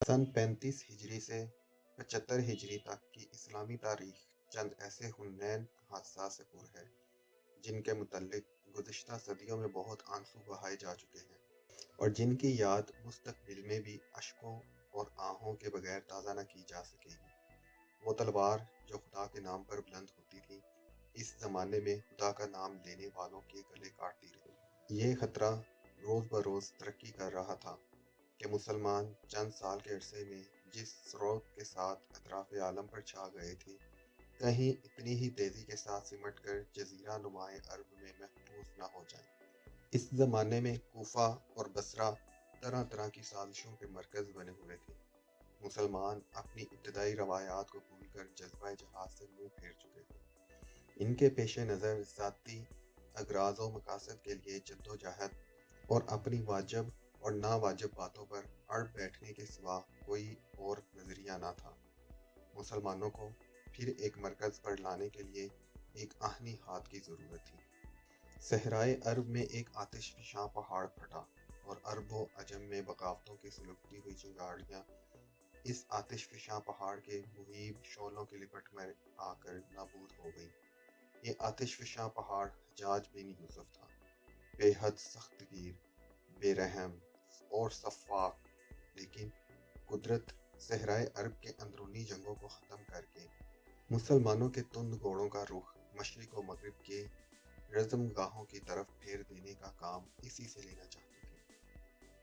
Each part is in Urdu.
سن 35 ہجری سے 75 ہجری تک کی اسلامی تاریخ چند ایسے حنین حادثات سے پر ہے جن کے متعلق گزشتہ صدیوں میں بہت آنسو بہائے جا چکے ہیں اور جن کی یاد مستقبل میں بھی اشکوں اور آہوں کے بغیر تازہ نہ کی جا سکے گی۔ وہ تلوار جو خدا کے نام پر بلند ہوتی تھی اس زمانے میں خدا کا نام لینے والوں کے گلے کاٹتی رہی۔ یہ خطرہ روز بروز ترقی کر رہا تھا کہ مسلمان چند سال کے عرصے میں جس سرعت کے ساتھ اطراف عالم پر چھا گئے تھے کہیں اتنی ہی تیزی کے ساتھ سمٹ کر جزیرہ نمائے عرب میں محفوظ نہ ہو جائیں۔ اس زمانے میں کوفہ اور بصرہ طرح طرح کی سازشوں کے مرکز بنے ہوئے تھے۔ مسلمان اپنی ابتدائی روایات کو بھول کر جذبہ جہاد سے منہ پھیر چکے تھے۔ ان کے پیش نظر ذاتی اغراض و مقاصد کے لیے جدوجہد اور اپنی واجب اور ناواجب باتوں پر اڑ بیٹھنے کے سوا کوئی اور نظریہ نہ تھا۔ مسلمانوں کو پھر ایک مرکز پر لانے کے لیے ایک آہنی ہاتھ کی ضرورت تھی۔ صحرائے عرب میں ایک آتش فشاں پہاڑ پھٹا اور عرب و عجم میں بغاوتوں کی سلگتی ہوئی چنگاریاں اس آتش فشاں پہاڑ کے مہیب شعلوں کی لپٹ میں آ کر نابود ہو گئی۔ یہ آتش فشاں پہاڑ حجاج بن یوسف تھا، بے حد سخت گیر، بے رحم اور سفاک، لیکن قدرت صحرائے عرب کے اندرونی جنگوں کو ختم کر کے مسلمانوں کے تند گھوڑوں کا رخ مشرق و مغرب کے رزم گاہوں کی طرف پھیر دینے کا کام اسی سے لینا چاہتی تھی۔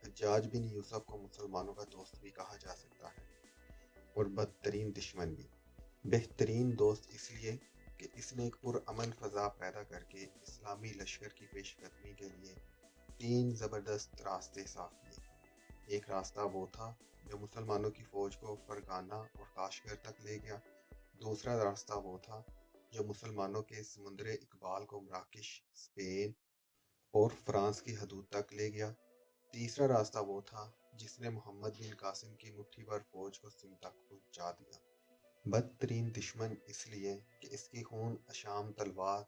حجاج بن یوسف کو مسلمانوں کا دوست بھی کہا جا سکتا ہے اور بدترین دشمن بھی۔ بہترین دوست اس لیے کہ اس نے ایک پرامن فضا پیدا کر کے اسلامی لشکر کی پیش قدمی کے لیے 3 زبردست راستے صاف کیے۔ ایک راستہ وہ تھا جو مسلمانوں کی فوج کو فرغانہ اور کاشغر تک لے گیا۔ دوسرا راستہ وہ تھا جو مسلمانوں کے سمندر اقبال کو مراکش، اسپین اور فرانس کی حدود تک لے گیا۔ تیسرا راستہ وہ تھا جس نے محمد بن قاسم کی مٹھی بھر فوج کو سندھ تک پہنچا دیا۔ بدترین دشمن اس لیے کہ اس کی خون اشام تلوار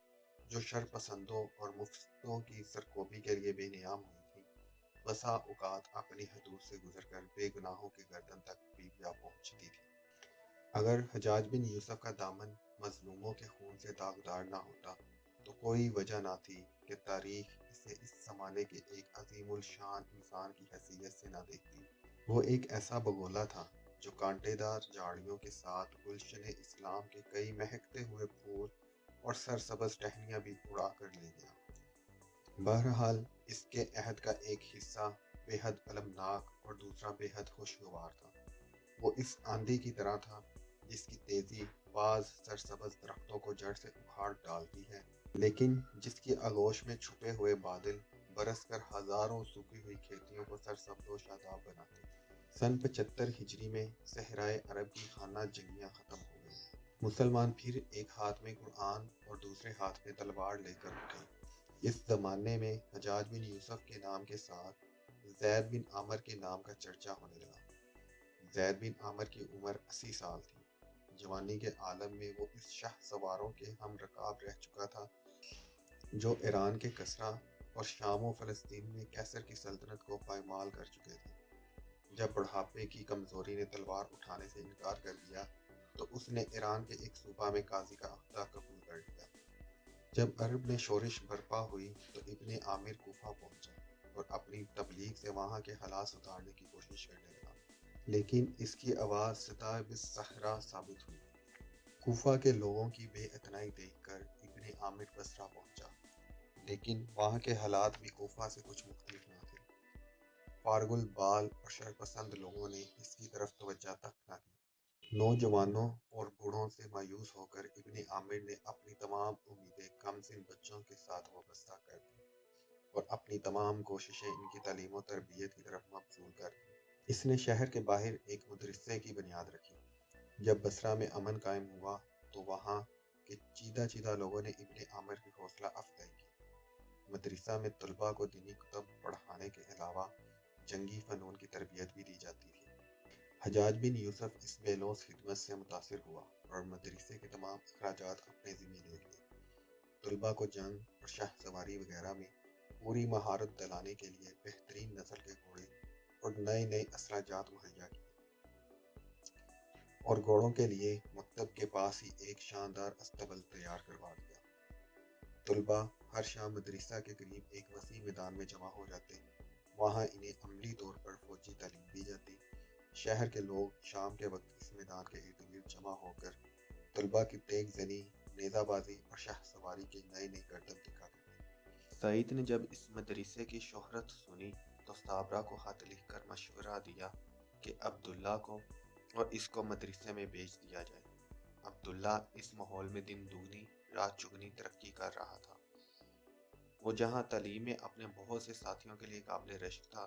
جو شر پسندوں اور مفسدوں کی سرکوبی کے لیے بے نیام ہوئی تھی، بسا اوقات اپنی حدود سے گزر کر بے گناہوں کے گردن تک بھی جا پہنچتی تھی۔ اگر حجاج بن یوسف کا دامن مظلوموں کے خون سے داغدار نہ ہوتا تو کوئی وجہ نہ تھی کہ تاریخ اسے اس زمانے کے ایک عظیم الشان انسان کی حیثیت سے نہ دیکھتی۔ وہ ایک ایسا بگولا تھا جو کانٹے دار جھاڑیوں کے ساتھ گلشن اسلام کے کئی مہکتے ہوئے پھول اور سرسبز ٹہنیاں بھی اڑا کر لے گیا۔ بہرحال اس کے عہد کا ایک حصہ بے حد المناک اور دوسرا بے حد خوشگوار تھا۔ وہ اس آندھی کی طرح تھا جس کی تیزی بعض سرسبز درختوں کو جڑ سے اکھاڑ ڈالتی ہے، لیکن جس کی آغوش میں چھپے ہوئے بادل برس کر ہزاروں سوکھی ہوئی کھیتیوں کو سرسبز و شاداب بناتے ہیں۔ سن 75 ہجری میں صحرائے عرب کی خانہ جنگیاں ختم ہو گئیں۔ مسلمان پھر ایک ہاتھ میں قرآن اور دوسرے ہاتھ میں تلوار لے کر اٹھے۔ اس زمانے میں حجاج بن یوسف کے نام کے ساتھ زید بن عامر کے نام کا چرچا ہونے لگا۔ زید بن عامر کی عمر 80 سال تھی۔ جوانی کے عالم میں وہ اس شاہ سواروں کے ہم رکاب رہ چکا تھا جو ایران کے کسریٰ اور شام و فلسطین میں قیصر کی سلطنت کو پائمال کر چکے تھے۔ جب بڑھاپے کی کمزوری نے تلوار اٹھانے سے انکار کر دیا تو اس نے ایران کے ایک صوبہ میں قاضی کا عہدہ قبول کر لیا۔ جب عرب میں شورش برپا ہوئی تو ابن عامر کوفہ پہنچا اور اپنی تبلیغ سے وہاں کے حالات سدھارنے کی کوشش کرنے لگا، لیکن اس کی آواز صدائے بالصحرا ثابت ہوئی۔ کوفہ کے لوگوں کی بے اعتنائی دیکھ کر ابن عامر بصرہ پہنچا، لیکن وہاں کے حالات بھی کوفہ سے کچھ مختلف نہ تھے۔ فارغ البال اور شرپسند لوگوں نے اس کی طرف توجہ تک نہ کی۔ نوجوانوں اور بوڑھوں سے مایوس ہو کر ابن عامر نے اپنی تمام امیدیں کم سن بچوں کے ساتھ وابستہ کر دیں اور اپنی تمام کوششیں ان کی تعلیم و تربیت کی طرف مبذول کر دیں۔ اس نے شہر کے باہر ایک مدرسے کی بنیاد رکھی۔ جب بصرہ میں امن قائم ہوا تو وہاں کے چیدہ چیدہ لوگوں نے ابن عامر کی حوصلہ افزائی کی۔ مدرسہ میں طلباء کو دینی کتب پڑھانے کے علاوہ جنگی فنون کی تربیت بھی دی جاتی تھی۔ حجاج بن یوسف اس بے لوث خدمت سے متاثر ہوا اور مدرسے کے تمام اخراجات اپنے ذمہ لے لیے۔ طلباء کو جنگ اور شاہ سواری وغیرہ میں پوری مہارت دلانے کے لیے بہترین نسل کے گھوڑے اور نئے نئے اسلحہ جات مہیا کیے۔ اور گھوڑوں کے لیے مکتب کے پاس ہی ایک شاندار استبل تیار کروا دیا۔ طلباء ہر شام مدرسہ کے قریب ایک وسیع میدان میں جمع ہو جاتے، وہاں انہیں عملی طور پر فوجی تعلیم دی جاتی۔ شہر کے لوگ شام کے وقت اس میدان کے ارد گرد جمع ہو کر طلباء کی تیز زنی، نیزہ بازی اور شاہ سواری کے نئے نئے کرتب دکھاتے تھے۔ سعید نے جب اس مدرسے کی شہرت سنی تو صابرہ کو خط لکھ کر مشورہ دیا کہ عبداللہ کو اور اس کو مدرسے میں بھیج دیا جائے۔ عبداللہ اس ماحول میں دن دگنی رات چگنی ترقی کر رہا تھا۔ وہ جہاں تعلیم میں اپنے بہت سے ساتھیوں کے لیے قابل رشک تھا،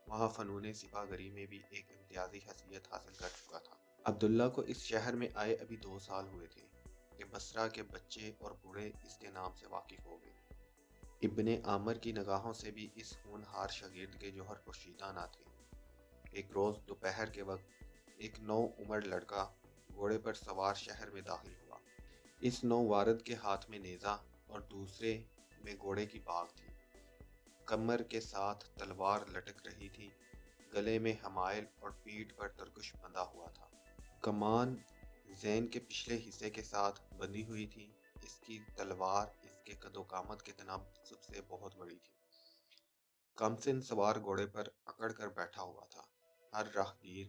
وہاں فنون سپاہ گری میں بھی ایک امتیازی حیثیت حاصل کر چکا تھا۔ عبداللہ کو اس شہر میں آئے ابھی 2 سال ہوئے تھے کہ بصرہ کے بچے اور بوڑھے اس کے نام سے واقف ہو گئے۔ ابن عامر کی نگاہوں سے بھی اس ہونہار شاگرد کے جوہر پوشیدہ نہ تھے۔ ایک روز دوپہر کے وقت ایک نو عمر لڑکا گھوڑے پر سوار شہر میں داخل ہوا۔ اس نووارد کے ہاتھ میں نیزہ اور دوسرے میں گھوڑے کی باگ تھی۔ کمر کے ساتھ تلوار لٹک رہی تھی، گلے میں حمائل اور پیٹھ پر ترکش بندھا ہوا تھا۔ کمان زین کے پچھلے حصے کے ساتھ بندھی ہوئی تھی۔ اس کی تلوار اس کے قد و قامت کے تناسب سے بہت بڑی تھی۔ کمسن سوار گھوڑے پر اکڑ کر بیٹھا ہوا تھا۔ ہر راہگیر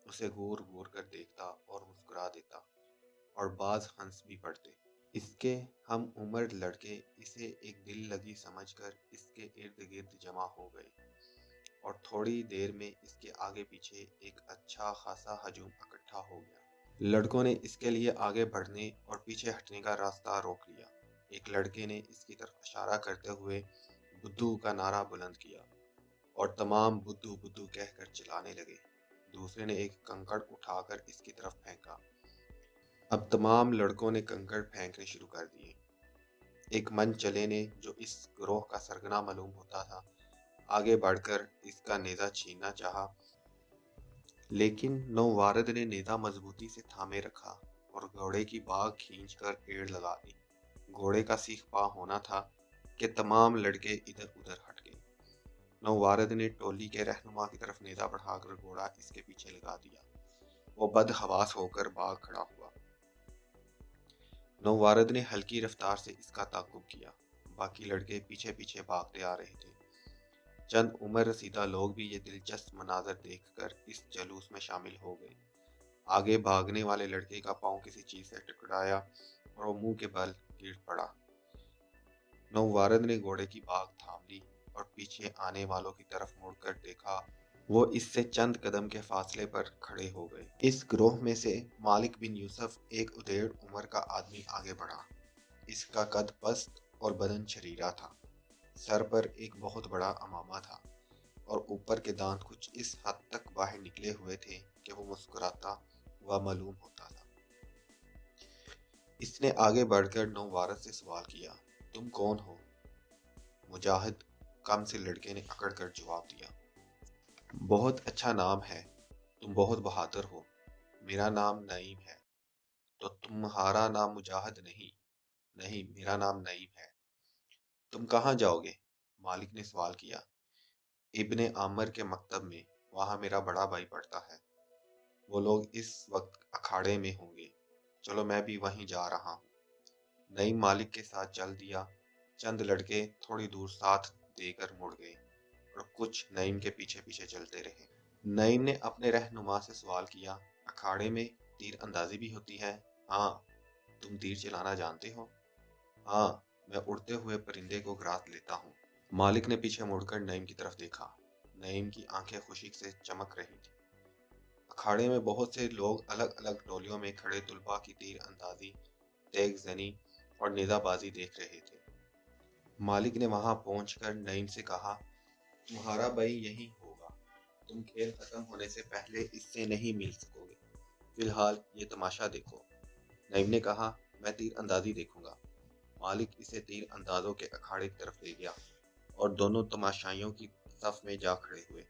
اسے گور گور کر دیکھتا اور مسکرا دیتا، اور بعض ہنس بھی پڑتے۔ اس کے ہم عمر لڑکے اسے ایک دل لگی سمجھ کر اس کے ارد گرد جمع ہو گئے، اور تھوڑی دیر میں اس کے آگے پیچھے ایک اچھا خاصا ہجوم اکٹھا ہو گیا۔ لڑکوں نے اس کے لیے آگے بڑھنے اور پیچھے ہٹنے کا راستہ روک لیا۔ ایک لڑکے نے اس کی طرف اشارہ کرتے ہوئے بدھو کا نعرہ بلند کیا، اور تمام بدھو بدھو کہہ کر چلانے لگے۔ دوسرے نے ایک کنکڑ اٹھا کر اس کی طرف پھینکا۔ اب تمام لڑکوں نے کنکڑ پھینکنے شروع کر دیے۔ ایک من چلے نے، جو اس گروہ کا سرگنا معلوم ہوتا تھا، آگے بڑھ کر اس کا نیزہ چھیننا چاہا، لیکن نووارد نے نیزہ مضبوطی سے تھامے رکھا اور گھوڑے کی باگ کھینچ کر ایڑ لگا دی۔ گھوڑے کا سیخ پا ہونا تھا کہ تمام لڑکے ادھر ادھر ہٹ گئے۔ نووارد نے ٹولی کے رہنما کی طرف نیزہ بڑھا کر گھوڑا اس کے پیچھے لگا دیا۔ وہ بد حواس ہو کر بھاگ کھڑا ہوا۔ نووارد نے ہلکی رفتار سے اس کا تعاقب کیا۔ باقی لڑکے پیچھے پیچھے بھاگتے آ رہے تھے۔ چند عمر رسیدہ لوگ بھی یہ دلچسپ مناظر دیکھ کر اس جلوس میں شامل ہو گئے۔ آگے بھاگنے والے لڑکے کا پاؤں کسی چیز سے ٹکرایا اور وہ منہ کے بل گر پڑا۔ نووارد نے گھوڑے کی باگ تھام لی اور پیچھے آنے والوں کی طرف مڑ کر دیکھا۔ وہ اس سے چند قدم کے فاصلے پر کھڑے ہو گئے۔ اس گروہ میں سے مالک بن یوسف، ایک ادھیڑ عمر کا آدمی، آگے بڑھا۔ اس کا قد پست اور بدن چھریرا تھا۔ سر پر ایک بہت بڑا عمامہ تھا، اور اوپر کے دانت کچھ اس حد تک باہر نکلے ہوئے تھے کہ وہ مسکراتا ہوا معلوم ہوتا تھا۔ اس نے آگے بڑھ کر نووارد سے سوال کیا، تم کون ہو؟ مجاہد، کم سے لڑکے نے اکڑ کر جواب دیا۔ بہت اچھا نام ہے، تم بہت بہادر ہو۔ میرا نام نعیم ہے۔ تو تمہارا نام مجاہد نہیں؟ نہیں، میرا نام نعیم ہے۔ تم کہاں جاؤ گے؟ مالک نے سوال کیا۔ ابن عامر کے مکتب میں، وہاں میرا بڑا بھائی پڑھتا ہے۔ وہ لوگ اس وقت اکھاڑے میں ہوں گے۔ چلو میں بھی وہیں جا رہا ہوں۔ نعیم مالک کے ساتھ چل دیا۔ چند لڑکے تھوڑی دور ساتھ دے کر مڑ گئے، اور کچھ نعیم کے پیچھے پیچھے چلتے رہے۔ نعیم نے اپنے رہنما سے سوال کیا، اکھاڑے میں تیر اندازی بھی ہوتی ہے؟ ہاں۔ تم تیر چلانا جانتے ہو؟ ہاں، میں اڑتے ہوئے پرندے کو گراس لیتا ہوں۔ مالک نے پیچھے مڑ کر نعیم کی طرف دیکھا۔ نعیم کی آنکھیں خوشی سے چمک رہی تھیں۔ اکھاڑے میں بہت سے لوگ الگ الگ ٹولیوں میں کھڑے طلباء کی تیر اندازی، تیگ زنی اور نیزہ بازی دیکھ رہے تھے۔ مالک نے وہاں پہنچ کر نعیم سے کہا، تمہارا بھائی یہیں ہوگا۔ تم کھیل ختم ہونے سے پہلے اس سے نہیں مل سکو گے۔ فی الحال یہ تماشا دیکھو۔ نعیم نے کہا، میں تیر اندازی دیکھوں گا۔ مالک اسے تیر اندازوں کے اکھاڑے کی طرف لے گیا، اور دونوں تماشائیوں کی صف میں جا کھڑے ہوئے۔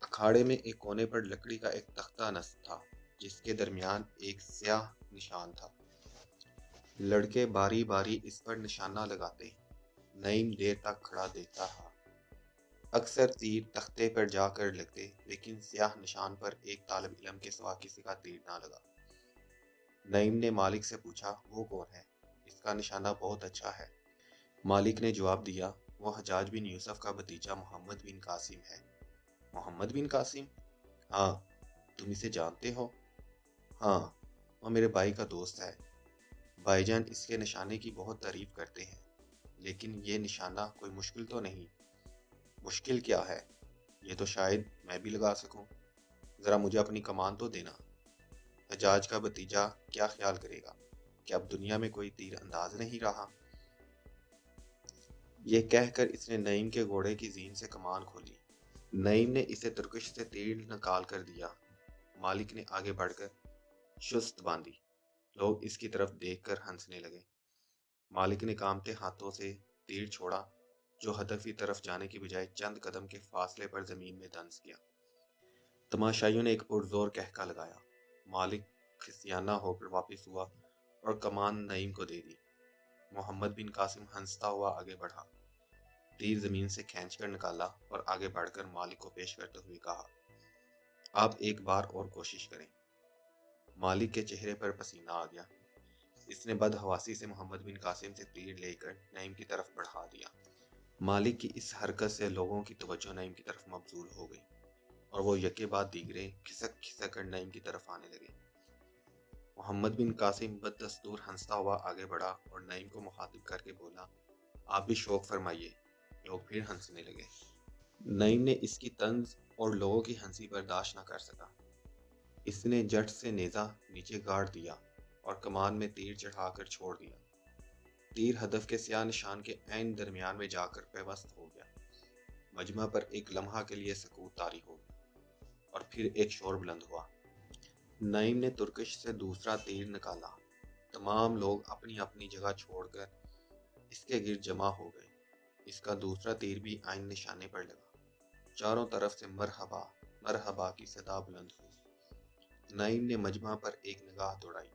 اکھاڑے میں ایک کونے پر لکڑی کا ایک تختہ نصب تھا، جس کے درمیان ایک سیاہ نشان تھا۔ لڑکے باری باری اس پر نشانہ لگاتے۔ نعیم دیر تک کھڑا دیکھتا رہا۔ اکثر تیر تختے پر جا کر لگتے، لیکن سیاہ نشان پر ایک طالب علم کے سوا کسی کا تیر نہ لگا۔ نعیم نے مالک سے پوچھا، وہ کون ہے؟ اس کا نشانہ بہت اچھا ہے۔ مالک نے جواب دیا، وہ حجاج بن یوسف کا بھتیجا محمد بن قاسم ہے۔ محمد بن قاسم؟ ہاں، تم اسے جانتے ہو؟ ہاں، وہ میرے بھائی کا دوست ہے۔ بھائی جان اس کے نشانے کی بہت تعریف کرتے ہیں، لیکن یہ نشانہ کوئی مشکل تو نہیں۔ مشکل کیا ہے؟ یہ تو شاید میں بھی لگا سکوں۔ ذرا مجھے اپنی کمان تو دینا۔ حجاج کا بھتیجا کیا خیال کرے گا کہ اب دنیا میں کوئی تیر انداز نہیں رہا؟ یہ کہہ کر اس نے نعیم کے گھوڑے کی زین سے کمان کھولی۔ نعیم نے اسے ترکش سے تیر نکال کر دیا۔ مالک نے آگے بڑھ کر شست باندھی۔ لوگ اس کی طرف دیکھ کر ہنسنے لگے۔ مالک نے کانپتے ہاتھوں سے تیر چھوڑا، جو ہدف کی طرف جانے کی بجائے چند قدم کے فاصلے پر زمین میں دنس گیا۔ تماشائیوں نے ایک پرزور کہکا لگایا۔ مالک خسیانہ ہو کر واپس ہوا اور کمان نعیم کو دے دی۔ محمد بن قاسم ہنستا ہوا آگے بڑھا، تیر زمین سے کھینچ کر نکالا اور آگے بڑھ کر مالک کو پیش کرتے ہوئے کہا، آپ ایک بار اور کوشش کریں۔ مالک کے چہرے پر پسینہ آ گیا۔ اس نے بدحواسی سے محمد بن قاسم سے تیر لے کر نعیم کی طرف بڑھا دیا۔ مالک کی اس حرکت سے لوگوں کی توجہ نعیم کی طرف مبذول ہو گئی، اور وہ یکے بعد دیگرے کھسک کھسک کر نعیم کی طرف آنے لگے۔ محمد بن قاسم بددستور ہنستا ہوا آگے بڑھا اور نعیم کو مخاطب کر کے بولا، آپ بھی شوق فرمائیے۔ لوگ پھر ہنسنے لگے۔ نعیم نے اس کی طنز اور لوگوں کی ہنسی برداشت نہ کر سکا۔ اس نے جٹ سے نیزہ نیچے گاڑ دیا اور کمان میں تیر چڑھا کر چھوڑ دیا۔ تیر ہدف کے سیاہ نشان کے عین درمیان میں جا کر پیوست ہو گیا۔ مجمع پر ایک لمحہ کے لیے سکوت طاری ہو گیا، اور پھر ایک شور بلند ہوا۔ نعیم نے ترکش سے دوسرا تیر نکالا۔ تمام لوگ اپنی اپنی جگہ چھوڑ کر اس کے گرد جمع ہو گئے۔ اس کا دوسرا تیر بھی عین نشانے پر لگا۔ چاروں طرف سے مرحبا مرحبا کی صدا بلند ہوئی۔ نعیم نے مجمع پر ایک نگاہ دوڑائی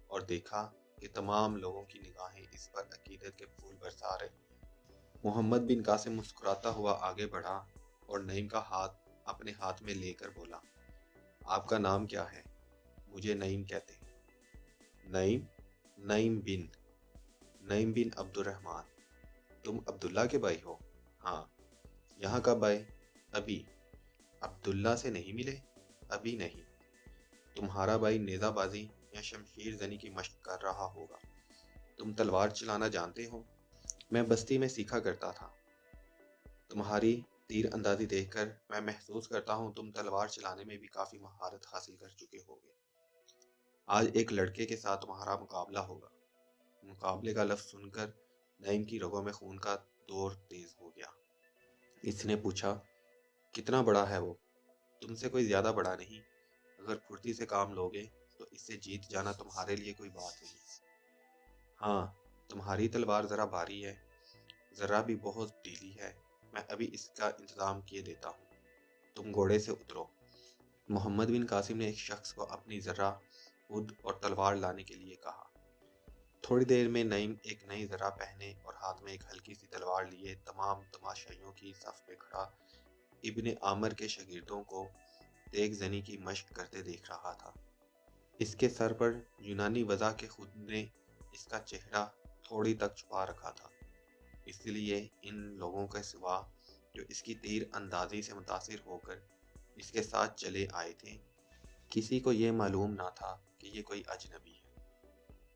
اور دیکھا کہ تمام لوگوں کی نگاہیں اس پر عقیدت کے پھول برسا رہی ہیں۔ محمد بن قاسم مسکراتا ہوا آگے بڑھا اور نعیم کا ہاتھ اپنے ہاتھ میں لے کر بولا، آپ کا نام کیا ہے؟ مجھے نعیم کہتے ہیں۔ نعیم؟ نعیم بن عبد الرحمن۔ تم عبداللہ کے بھائی ہو؟ ہاں۔ یہاں کب آئے؟ ابھی۔ عبداللہ سے نہیں ملے؟ ابھی نہیں۔ تمہارا بھائی نیزہ بازی یا شمشیر زنی کی مشق کر رہا ہوگا۔ تم تلوار چلانا جانتے ہو؟ میں بستی میں سیکھا کرتا تھا۔ تمہاری تیر اندازی دیکھ کر میں محسوس کرتا ہوں تم تلوار چلانے میں بھی کافی مہارت حاصل کر چکے ہوگے۔ آج ایک لڑکے کے ساتھ تمہارا مقابلہ ہوگا۔ مقابلے کا لفظ سن کر نعیم کی رگوں میں خون کا دور تیز ہو گیا۔ اس نے پوچھا، کتنا بڑا ہے وہ؟ تم سے کوئی زیادہ بڑا نہیں۔ اگر پھرتی سے کام لوگے تو اس سے جیت جانا تمہارے لیے کوئی بات نہیں۔ ہاں، تمہاری تلوار ذرا بھاری ہے، ذرا بھی بہت ڈھیلی ہے۔ میں ابھی اس کا انتظام کیے دیتا ہوں۔ تم گھوڑے سے اترو۔ محمد بن قاسم نے ایک شخص کو اپنی ذرہ خود اور تلوار لانے کے لیے کہا۔ تھوڑی دیر میں نعیم ایک نئی ذرہ پہنے اور ہاتھ میں ایک ہلکی سی تلوار لیے تمام تماشائیوں کی صف میں کھڑا ابن عامر کے شاگردوں کو تیغ زنی کی مشق کرتے دیکھ رہا تھا۔ اس کے سر پر یونانی وضع کے خود نے اس کا چہرہ تھوڑی تک چھپا رکھا تھا، اس لیے ان لوگوں کے سوا جو اس کی تیر اندازی سے متاثر ہو کر اس کے ساتھ چلے آئے تھے، کسی کو یہ معلوم نہ تھا کہ یہ کوئی اجنبی ہے۔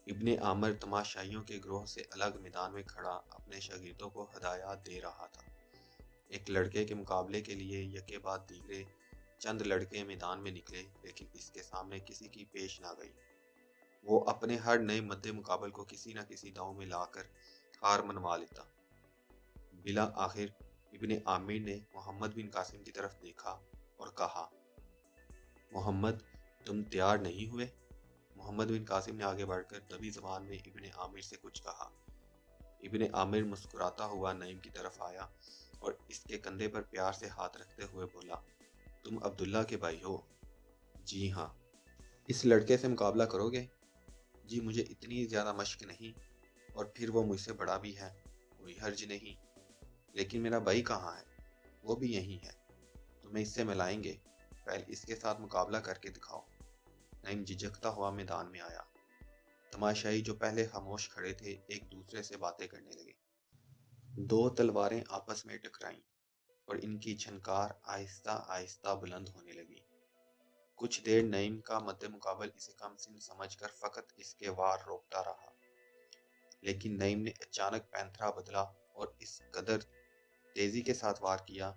ابن عامر تماشائیوں کے گروہ سے الگ میدان میں کھڑا اپنے شاگردوں کو ہدایات دے رہا تھا۔ ایک لڑکے کے مقابلے کے لیے یکے بعد دیگرے چند لڑکے میدان میں نکلے، لیکن اس کے سامنے کسی کی پیش نہ گئی۔ وہ اپنے ہر نئے مد مقابل کو کسی نہ کسی داؤں میں لا کر ہار منوا لیتا۔ بلا آخر ابن عامر نے محمد بن قاسم کی طرف دیکھا اور کہا، محمد، تم تیار نہیں ہوئے؟ محمد بن قاسم نے آگے بڑھ کر دبی زبان میں ابن عامر سے کچھ کہا۔ ابن عامر مسکراتا ہوا نعیم کی طرف آیا اور اس کے کندھے پر پیار سے ہاتھ رکھتے ہوئے بولا، تم عبداللہ کے بھائی ہو؟ جی ہاں۔ اس لڑکے سے مقابلہ کرو گے؟ جی، مجھے اتنی زیادہ مشق نہیں، اور پھر وہ مجھ سے بڑا بھی ہے، کوئی حرج نہیں۔ لیکن میرا بھائی کہاں ہے؟ وہ بھی یہیں ہے، تمہیں اس سے ملائیں گے، پہلے اس کے ساتھ مقابلہ کر کے دکھاؤ۔ نعیم جھجکتا ہوا میدان میں آیا۔ تماشائی جو پہلے خاموش کھڑے تھے ایک دوسرے سے باتیں کرنے لگے۔ دو تلواریں آپس میں ٹکرائیں اور ان کی جھنکار آہستہ آہستہ بلند ہونے لگی۔ کچھ دیر نعیم کا مد مقابل اسے کم سن سمجھ کر فقط اس کے وار روکتا رہا، لیکن نعیم نے اچانک پینتھرا بدلا اور اس قدر تیزی کے ساتھ وار کیا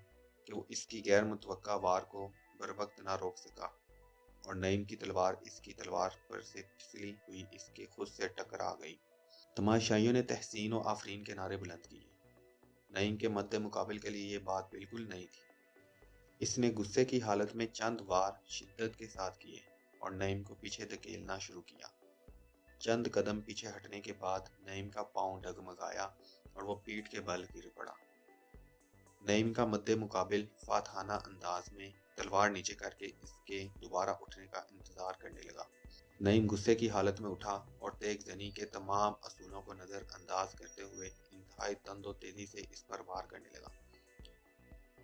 کہ وہ اس کی غیر متوقع وار کو بروقت نہ روک سکا، اور نعیم کی تلوار اس کی تلوار پر سے پھسلی ہوئی اس کے خود سے ٹکرا گئی۔ تماشائیوں نے تحسین و آفرین کے نعرے بلند کیے۔ نعیم کے مد مقابل کے لیے یہ بات بالکل نئی تھی۔ اس نے غصے کی حالت میں چند وار شدت کے ساتھ کیے اور نعیم کو پیچھے دھکیلنا شروع کیا۔ چند قدم پیچھے ہٹنے کے بعد نعیم کا پاؤں ڈگمگایا اور وہ پیٹھ کے بل گر پڑا۔ نعیم کا مد مقابل فاتحانہ انداز میں تلوار نیچے کر کے اس کے دوبارہ اٹھنے کا انتظار کرنے لگا۔ نعیم غصے کی حالت میں اٹھا اور تیغ زنی کے تمام اصولوں کو نظر انداز کرتے ہوئے انتہائی تند و تیزی سے اس پر وار کرنے لگا۔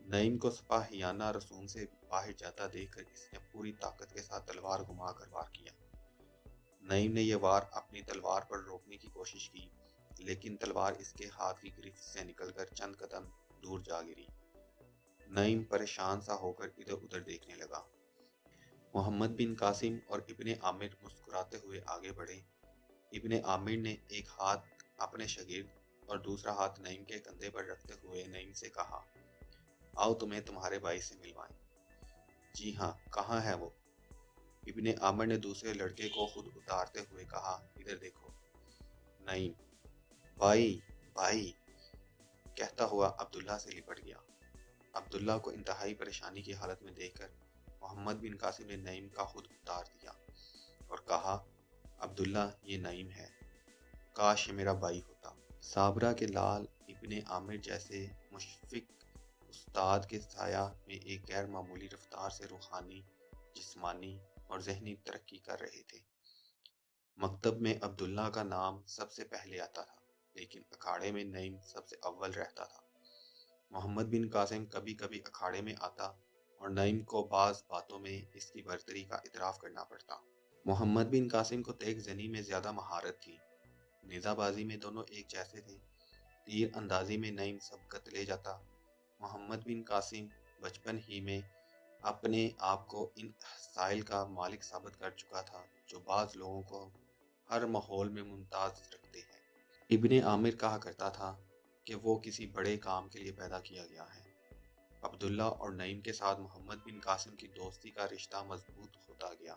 نعیم کو سپاہیانہ رسوم سے باہر جاتا دیکھ کر اس نے پوری طاقت کے ساتھ تلوار گھما کر وار کیا۔ نعیم نے یہ وار اپنی تلوار پر روکنے کی کوشش کی، لیکن تلوار اس کے ہاتھ کی گرفت سے نکل کر چند قدم دور جا گری۔ نعیم پریشان سا ہو کر ادھر ادھر دیکھنے لگا۔ محمد بن قاسم اور ابن عامر مسکراتے ہوئے آگے بڑھے۔ ابن عامر نے ایک ہاتھ اپنے شاگرد اور دوسرا ہاتھ نعیم کے کندھے پر رکھتے ہوئے نعیم سے کہا، آؤ تمہیں تمہارے بھائی سے ملوائیں۔ جی ہاں، کہاں ہے وہ؟ ابن عامر نے دوسرے لڑکے کو خود اتارتے ہوئے کہا، ادھر دیکھو۔ نعیم، بھائی بھائی کہتا ہوا عبداللہ سے لپٹ گیا۔ عبداللہ کو انتہائی پریشانی کی حالت میں دیکھ کر محمد بن قاسم نے نعیم کا خود اتار دیا اور کہا، عبداللہ یہ نعیم ہے، کاش یہ میرا بھائی ہوتا۔ صابرہ کے لال ابن عامر جیسے مشفق استاد کے سایہ میں ایک غیر معمولی رفتار سے روحانی، جسمانی اور ذہنی ترقی کر رہے تھے۔ مکتب میں عبداللہ کا نام سب سے پہلے آتا تھا، لیکن اکھاڑے میں نعیم سب سے اول رہتا تھا۔ محمد بن قاسم کبھی کبھی اکھاڑے میں آتا اور نعیم کو بعض باتوں میں اس کی برتری کا اعتراف کرنا پڑتا۔ محمد بن قاسم کو تیغ زنی میں زیادہ مہارت تھی۔ نیزہ بازی میں دونوں ایک جیسے تھے۔ تیر اندازی میں نعیم سبقت لے جاتا۔ محمد بن قاسم بچپن ہی میں اپنے آپ کو ان حصائل کا مالک ثابت کر چکا تھا جو بعض لوگوں کو ہر ماحول میں ممتاز رکھتے ہیں۔ ابن عامر کہا کرتا تھا کہ وہ کسی بڑے کام کے لیے پیدا کیا گیا ہے۔ عبداللہ اور نعیم کے ساتھ محمد بن قاسم کی دوستی کا رشتہ مضبوط ہوتا گیا۔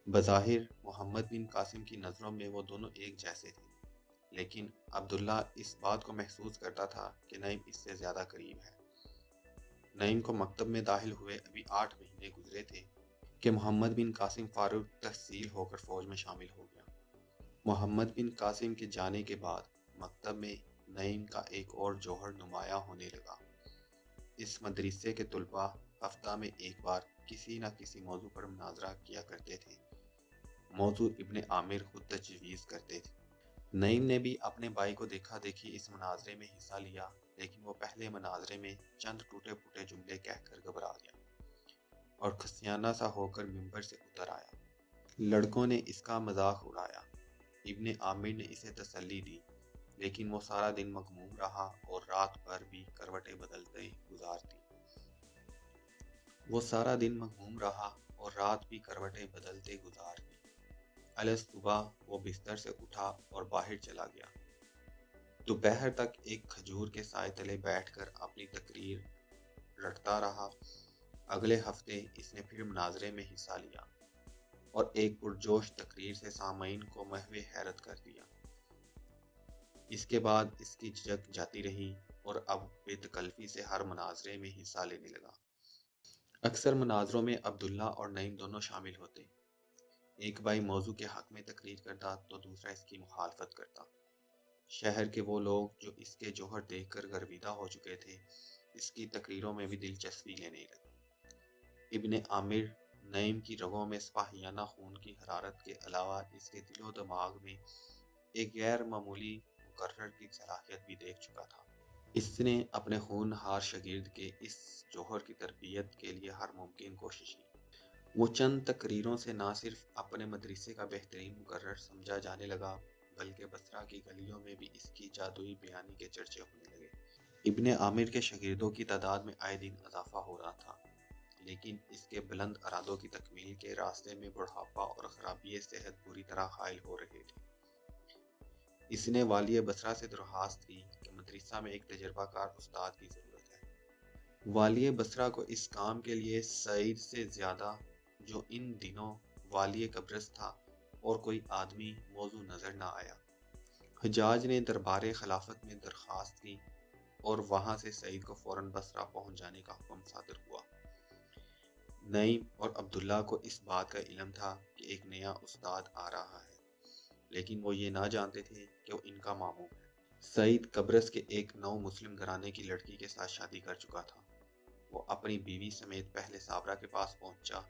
بظاہر محمد بن قاسم کی نظروں میں وہ دونوں ایک جیسے تھے، لیکن عبداللہ اس بات کو محسوس کرتا تھا کہ نعیم اس سے زیادہ قریب ہے۔ نعیم کو مکتب میں داخل ہوئے ابھی 8 مہینے گزرے تھے کہ محمد بن قاسم فارغ التحصیل ہو کر فوج میں شامل ہو گیا۔ محمد بن قاسم کے جانے کے بعد مکتب میں نعیم کا ایک اور جوہر نمایاں ہونے لگا۔ اس مدرسے کے طلباء ہفتہ میں ایک بار کسی نہ کسی موضوع پر مناظرہ کیا کرتے تھے۔ موضوع ابن عامر خود تجویز کرتے تھے۔ نعیم نے بھی اپنے بھائی کو دیکھا دیکھی اس مناظرے میں حصہ لیا، لیکن وہ پہلے مناظرے میں چند ٹوٹے پھوٹے جملے کہہ کر گھبرا گیا اور کھسیانہ سا ہو کر ممبر سے اتر آیا۔ لڑکوں نے اس کا مذاق اڑایا۔ ابن عامر نے اسے تسلی دی، لیکن وہ سارا دن مغموم رہا اور رات بھر بھی کروٹیں بدلتے گزارتی۔ صبح وہ بستر سے اٹھا اور باہر چلا گیا۔ دوپہر تک ایک کھجور کے سائے تلے بیٹھ کر اپنی تقریر رٹتا رہا۔ اگلے ہفتے اس نے پھر مناظرے میں حصہ لیا اور ایک پرجوش تقریر سے سامعین کو محو حیرت کر دیا۔ اس کے بعد اس کی جھجک جاتی رہی اور اب بے تکلفی سے ہر مناظرے میں حصہ لینے لگا۔ اکثر مناظروں میں عبداللہ اور نعیم دونوں شامل ہوتے۔ ایک بھائی موضوع کے حق میں تقریر کرتا تو دوسرا اس کی مخالفت کرتا۔ شہر کے وہ لوگ جو اس کے جوہر دیکھ کر گرویدہ ہو چکے تھے، اس کی تقریروں میں بھی دلچسپی لینے لگے۔ ابن عامر نعیم کی رگوں میں سپاہیانہ خون کی حرارت کے علاوہ اس کے دل و دماغ میں ایک غیر معمولی مقرر کی صلاحیت بھی دیکھ چکا تھا۔ اس نے اپنے ہونہار شاگرد کے اس جوہر کی تربیت کے لیے ہر ممکن کوشش کی۔ وہ چند تقریروں سے نہ صرف اپنے مدرسے کا بہترین مقرر سمجھا جانے لگا بلکہ بصرہ کی گلیوں میں بھی اس کی جادوئی بیانی کے چرچے ہونے لگے۔ ابن عامر کے شاگردوں کی تعداد میں آئے دن اضافہ ہو رہا تھا، لیکن اس کے بلند ارادوں کی تکمیل کے راستے میں بڑھاپا اور خرابی صحت بری طرح حائل ہو رہے تھے۔ اس نے والی بصرہ سے درخواست کی کہ مدرسہ میں ایک تجربہ کار استاد کی ضرورت ہے۔ والی بصرہ کو اس کام کے لیے سعید سے زیادہ، جو ان دنوں والی قبرص تھا، اور کوئی آدمی موزوں نظر نہ آیا۔ حجاج نے دربار خلافت میں درخواست کی اور وہاں سے سعید کو فوراً بصرہ پہنچ جانے کا حکم صادر ہوا۔ نعیم اور عبداللہ کو اس بات کا علم تھا کہ ایک نیا استاد آ رہا ہے، لیکن وہ یہ نہ جانتے تھے کہ وہ ان کا ماموں ہے۔ سعید قبرص کے ایک نو مسلم گھرانے کی لڑکی کے ساتھ شادی کر چکا تھا۔ وہ اپنی بیوی سمیت پہلے صابرہ کے پاس پہنچا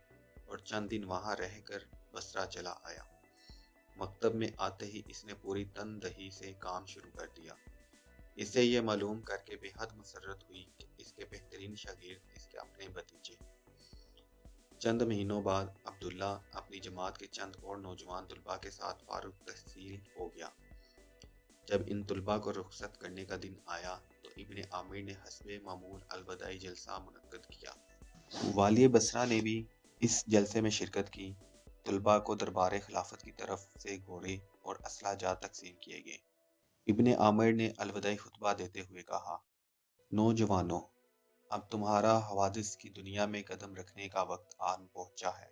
اور چند دن وہاں رہ کر بصرہ چلا آیا۔ مکتب میں آتے ہی اس نے پوری تندہی سے کام شروع کر دیا۔ اسے یہ معلوم کر کے بے حد مسرت ہوئی کہ اس کے بہترین شاگرد اس کے اپنے بھتیجے۔ چند مہینوں بعد عبداللہ اپنی جماعت کے چند اور نوجوان طلباء کے ساتھ فارغ التحصیل ہو گیا۔ جب ان طلباء کو رخصت کرنے کا دن آیا تو ابن عامر نے حسب معمول الوداعی جلسہ منعقد کیا۔ والی بصرہ نے بھی اس جلسے میں شرکت کی۔ طلباء کو دربار خلافت کی طرف سے گھوڑے اور اسلحہ جات تقسیم کیے گئے۔ ابن عامر نے الوداعی خطبہ دیتے ہوئے کہا، نوجوانوں، اب تمہارا حوادث کی دنیا میں قدم رکھنے کا وقت آن پہنچا ہے۔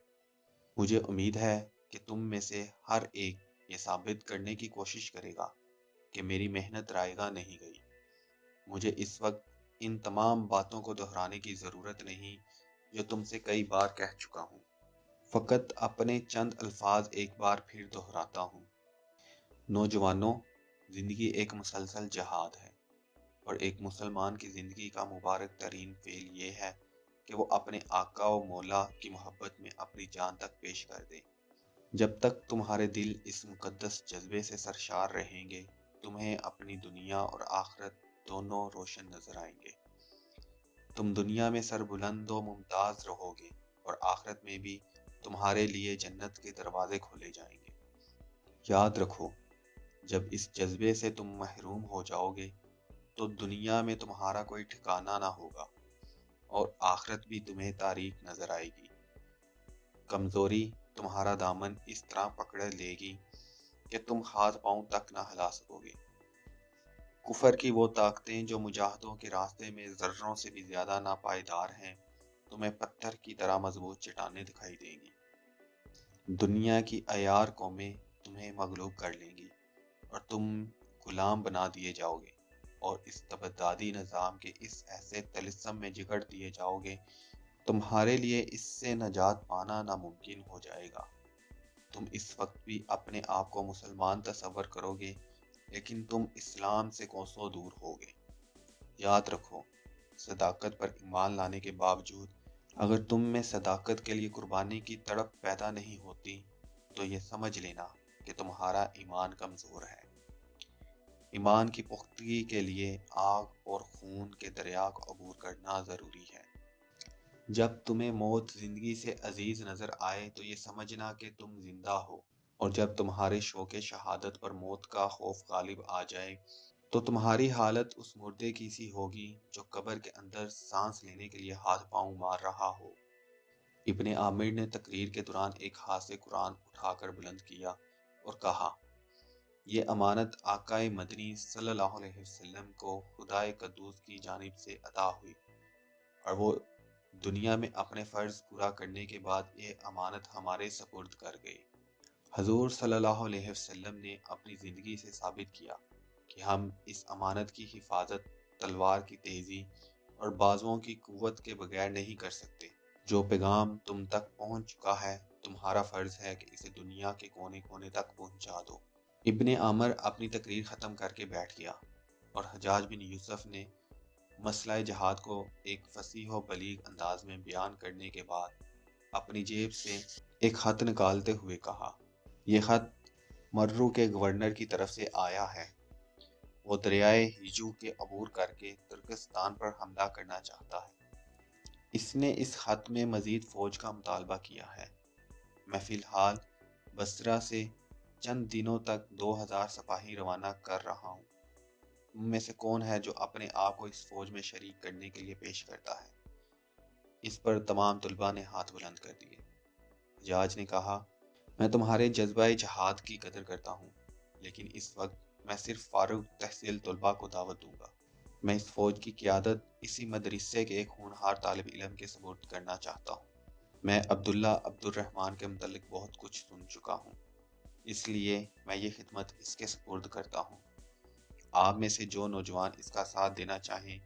مجھے امید ہے کہ تم میں سے ہر ایک یہ ثابت کرنے کی کوشش کرے گا کہ میری محنت رائے گاہ نہیں گئی۔ مجھے اس وقت ان تمام باتوں کو دہرانے کی ضرورت نہیں جو تم سے کئی بار کہہ چکا ہوں۔ فقط اپنے چند الفاظ ایک بار پھر دہراتا ہوں۔ نوجوانوں، زندگی ایک مسلسل جہاد ہے، اور ایک مسلمان کی زندگی کا مبارک ترین فعل یہ ہے کہ وہ اپنے آقا و مولا کی محبت میں اپنی جان تک پیش کر دے۔ جب تک تمہارے دل اس مقدس جذبے سے سرشار رہیں گے، تمہیں اپنی دنیا اور آخرت دونوں روشن نظر آئیں گے۔ تم دنیا میں سربلند و ممتاز رہو گے اور آخرت میں بھی تمہارے لیے جنت کے دروازے کھولے جائیں گے۔ یاد رکھو، جب اس جذبے سے تم محروم ہو جاؤ گے تو دنیا میں تمہارا کوئی ٹھکانہ نہ ہوگا اور آخرت بھی تمہیں تاریک نظر آئے گی۔ کمزوری تمہارا دامن اس طرح پکڑ لے گی کہ تم ہاتھ پاؤں تک نہ ہلا سکو گے۔ کفر کی وہ طاقتیں جو مجاہدوں کے راستے میں ذروں سے بھی زیادہ ناپائیدار ہیں، تمہیں پتھر کی طرح مضبوط چٹانیں دکھائی دیں گی۔ دنیا کی عیار قومیں تمہیں مغلوب کر لیں گی اور تم غلام بنا دیے جاؤ گے اور اس تبدادی نظام کے اس ایسے طلسم میں جگڑ دیے جاؤ گے، تمہارے لیے اس سے نجات پانا ناممکن ہو جائے گا۔ تم اس وقت بھی اپنے آپ کو مسلمان تصور کرو گے، لیکن تم اسلام سے کوسوں دور ہوگے۔ یاد رکھو، صداقت پر ایمان لانے کے باوجود اگر تم میں صداقت کے لیے قربانی کی تڑپ پیدا نہیں ہوتی تو یہ سمجھ لینا کہ تمہارا ایمان کمزور ہے۔ ایمان کی پختگی کے لیے آگ اور خون کے دریا کو عبور کرنا ضروری ہے۔ جب تمہیں موت زندگی سے عزیز نظر آئے تو یہ سمجھنا کہ تم زندہ ہو، اور جب تمہارے شوق شہادت پر موت کا خوف غالب آ جائے تو تمہاری حالت اس مردے کی سی ہوگی جو قبر کے اندر سانس لینے کے لیے ہاتھ پاؤں مار رہا ہو۔ ابن عامر نے تقریر کے دوران ایک ہاتھ سے قرآن اٹھا کر بلند کیا اور کہا، یہ امانت آقائے مدنی صلی اللہ علیہ وسلم کو خدائے قدوس کی جانب سے عطا ہوئی، اور وہ دنیا میں اپنے فرض پورا کرنے کے بعد یہ امانت ہمارے سپرد کر گئے۔ حضور صلی اللہ علیہ وسلم نے اپنی زندگی سے ثابت کیا کہ ہم اس امانت کی حفاظت تلوار کی تیزی اور بازوؤں کی قوت کے بغیر نہیں کر سکتے۔ جو پیغام تم تک پہنچ چکا ہے، تمہارا فرض ہے کہ اسے دنیا کے کونے کونے تک پہنچا دو۔ ابن عامر اپنی تقریر ختم کر کے بیٹھ گیا اور حجاج بن یوسف نے مسئلہ جہاد کو ایک فصیح و بلیغ انداز میں بیان کرنے کے بعد اپنی جیب سے ایک خط نکالتے ہوئے کہا، یہ خط مرو کے گورنر کی طرف سے آیا ہے۔ وہ دریائے ہیجو کے عبور کر کے ترکستان پر حملہ کرنا چاہتا ہے۔ اس نے اس خط میں مزید فوج کا مطالبہ کیا ہے۔ میں فی الحال بصرہ سے چند دنوں تک 2000 سپاہی روانہ کر رہا ہوں۔ تم میں سے کون ہے جو اپنے آپ کو اس فوج میں شریک کرنے کے لیے پیش کرتا ہے؟ اس پر تمام طلباء نے ہاتھ بلند کر دیے۔ حجاج نے کہا، میں تمہارے جذبہ جہاد کی قدر کرتا ہوں، لیکن اس وقت میں صرف فارغ تحصیل طلباء کو دعوت دوں گا۔ میں اس فوج کی قیادت اسی مدرسے کے ایک ہونہار طالب علم کے سپرد کرنا چاہتا ہوں۔ میں عبداللہ عبد الرحمن کے متعلق بہت کچھ سن چکا ہوں، اس لیے میں یہ خدمت اس کے سپرد کرتا ہوں۔ آپ میں سے جو نوجوان اس کا ساتھ دینا چاہیں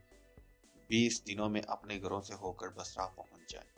20 دنوں میں اپنے گھروں سے ہو کر بصرہ پہنچ جائیں۔